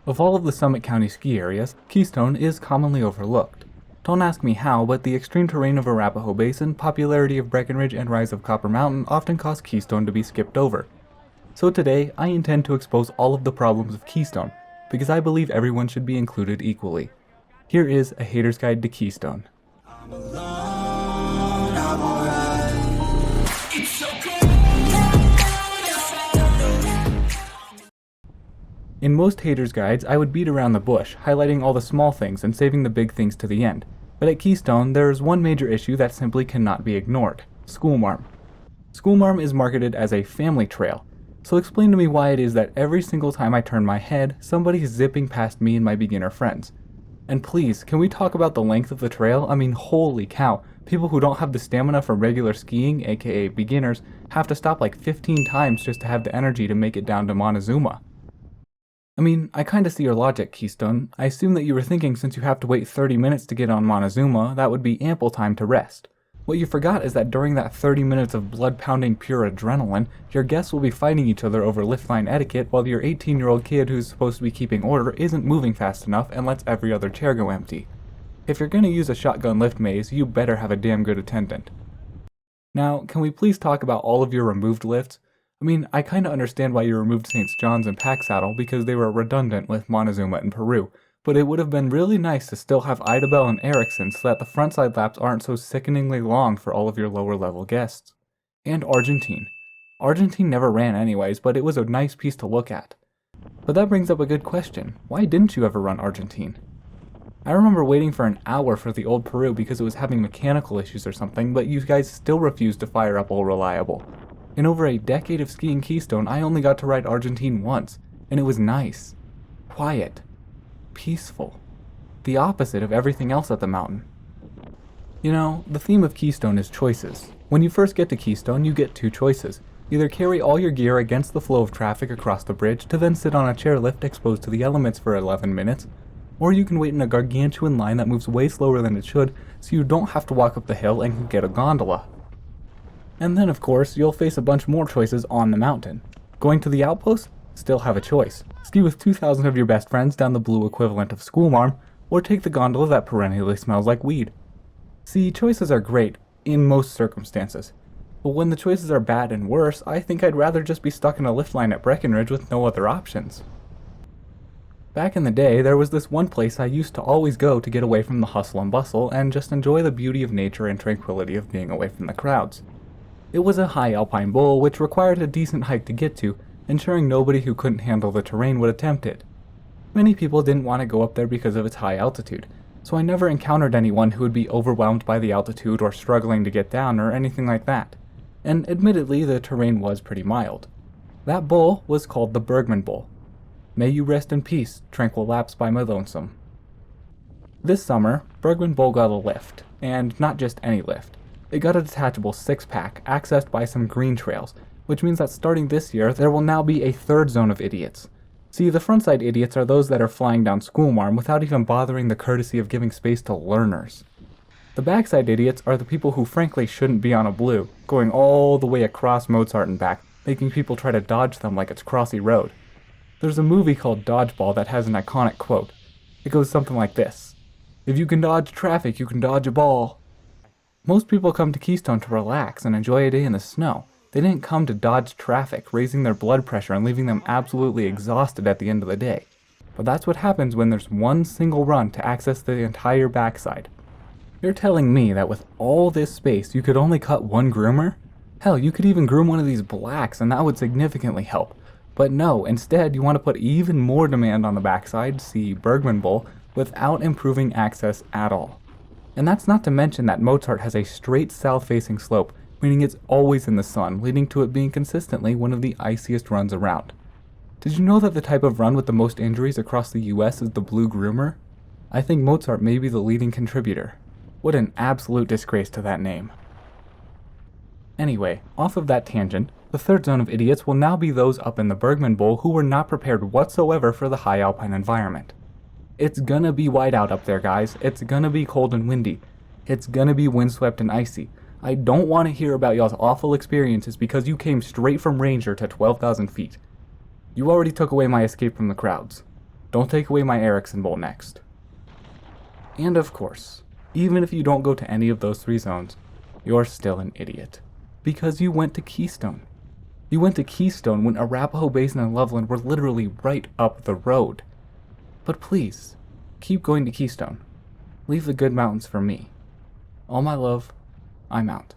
Of all of the Summit County ski areas, Keystone is commonly overlooked. Don't ask me how, but the extreme terrain of Arapahoe Basin, popularity of Breckenridge, and rise of Copper Mountain often cause Keystone to be skipped over. So today, I intend to expose all of the problems of Keystone, because I believe everyone should be included equally. Here is a hater's guide to Keystone. In most haters' guides, I would beat around the bush, highlighting all the small things and saving the big things to the end. But at Keystone, there is one major issue that simply cannot be ignored: schoolmarm. Schoolmarm is marketed as a family trail, so explain to me why it is that every single time I turn my head, somebody is zipping past me and my beginner friends. And please, can we talk about the length of the trail? I mean, holy cow, people who don't have the stamina for regular skiing, aka beginners, have to stop like 15 times just to have the energy to make it down to Montezuma. I mean, I kinda see your logic, Keystone. I assume that you were thinking since you have to wait 30 minutes to get on Montezuma, that would be ample time to rest. What you forgot is that during that 30 minutes of blood-pounding pure adrenaline, your guests will be fighting each other over lift line etiquette while your 18-year-old kid who's supposed to be keeping order isn't moving fast enough and lets every other chair go empty. If you're gonna use a shotgun lift maze, you better have a damn good attendant. Now, can we please talk about all of your removed lifts? I mean, I kinda understand why you removed St. John's and Pack Saddle because they were redundant with Montezuma and Peru, but it would have been really nice to still have Idabel and Erickson so that the frontside laps aren't so sickeningly long for all of your lower level guests. And Argentine. Argentine never ran anyways, but it was a nice piece to look at. But that brings up a good question. Why didn't you ever run Argentine? I remember waiting for an hour for the old Peru because it was having mechanical issues or something, but you guys still refused to fire up Old Reliable. In over a decade of skiing Keystone, I only got to ride Argentine once, and it was nice, quiet, peaceful, the opposite of everything else at the mountain. You know, the theme of Keystone is choices. When you first get to Keystone, you get two choices. Either carry all your gear against the flow of traffic across the bridge to then sit on a chairlift exposed to the elements for 11 minutes, or you can wait in a gargantuan line that moves way slower than it should so you don't have to walk up the hill and can get a gondola. And then, of course, you'll face a bunch more choices on the mountain. Going to the outpost? Still have a choice. Ski with 2,000 of your best friends down the blue equivalent of schoolmarm, or take the gondola that perennially smells like weed. See, choices are great, in most circumstances. But when the choices are bad and worse, I think I'd rather just be stuck in a lift line at Breckenridge with no other options. Back in the day, there was this one place I used to always go to get away from the hustle and bustle and just enjoy the beauty of nature and tranquility of being away from the crowds. It was a high alpine bowl which required a decent hike to get to, ensuring nobody who couldn't handle the terrain would attempt it. Many people didn't want to go up there because of its high altitude, so I never encountered anyone who would be overwhelmed by the altitude or struggling to get down or anything like that. And admittedly, the terrain was pretty mild. That bowl was called the Bergman Bowl. May you rest in peace, tranquil lapse by my lonesome. This summer, Bergman Bowl got a lift, and not just any lift. It got a detachable 6-pack accessed by some green trails, which means that starting this year, there will now be a third zone of idiots. See, the frontside idiots are those that are flying down schoolmarm without even bothering the courtesy of giving space to learners. The backside idiots are the people who frankly shouldn't be on a blue, going all the way across Mozart and back, making people try to dodge them like it's Crossy Road. There's a movie called Dodgeball that has an iconic quote. It goes something like this: "If you can dodge traffic, you can dodge a ball." Most people come to Keystone to relax and enjoy a day in the snow. They didn't come to dodge traffic, raising their blood pressure and leaving them absolutely exhausted at the end of the day. But that's what happens when there's one single run to access the entire backside. You're telling me that with all this space you could only cut one groomer? Hell, you could even groom one of these blacks and that would significantly help. But no, instead you want to put even more demand on the backside, see Bergman Bowl, without improving access at all. And that's not to mention that Mozart has a straight south-facing slope, meaning it's always in the sun, leading to it being consistently one of the iciest runs around. Did you know that the type of run with the most injuries across the US is the Blue Groomer? I think Mozart may be the leading contributor. What an absolute disgrace to that name. Anyway, off of that tangent, the third zone of idiots will now be those up in the Bergman Bowl who were not prepared whatsoever for the high alpine environment. It's gonna be white out up there, guys. It's gonna be cold and windy. It's gonna be windswept and icy. I don't want to hear about y'all's awful experiences because you came straight from Ranger to 12,000 feet. You already took away my escape from the crowds. Don't take away my Erickson Bowl next. And of course, even if you don't go to any of those 3 zones, you're still an idiot. Because you went to Keystone. You went to Keystone when Arapahoe Basin and Loveland were literally right up the road. But please, keep going to Keystone. Leave the good mountains for me. All my love, I'm out.